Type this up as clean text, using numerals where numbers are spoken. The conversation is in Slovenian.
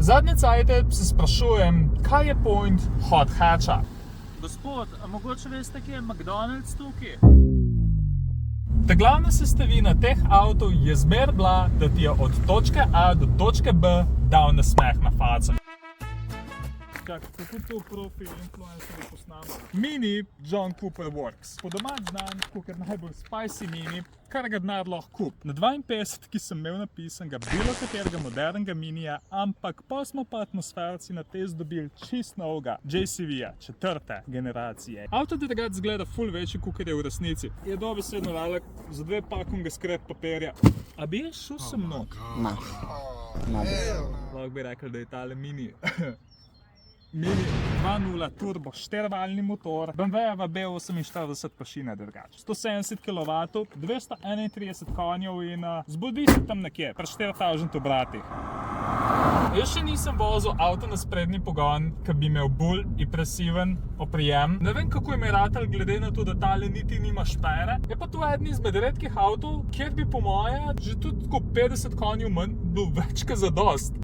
Zadnje cajte se sprašujem, kaj je point hot hatcha. Gospod, a mogoče veste, kje je McDonald's tukaj? Ta glavna sestavina teh avtov je zmer bila, da ti je od točke A do točke B dal nasmeh na faco. Kako to profi influencerji posnamo? Mini John Cooper Works. Po domač znan, kot najbolj spicy mini, kar ga denar lahko kup. Na 52, ki sem imel napisanega bilo katerega modernega minija, ampak pa smo pa atmosferci na test dobili čist novega JCV-ja, 4. generacije. Avto drugače zgleda ful večji, kot je v resnici. Je dobesedno velik, za 2 pakunge skret papirja. A bi je šel sem mno? Lahko bi rekel, da je tale mini. Mini 2.0 turbo 4-valjni motor, BMW B48 pa šina drugače. 170 kW, 231 konjev in zbudi se tam nekje, pri 4000 obratih. Jaz še nisem vozil avto na sprednji pogon, ki bi imel bolj impresiven oprijem. Ne vem, kako je mi ratal, glede na to, da tale niti nima špere. Je pa to eden izmed redkih avtov, kjer bi po moje že tudi 50 konjev manj bil več kot zadost.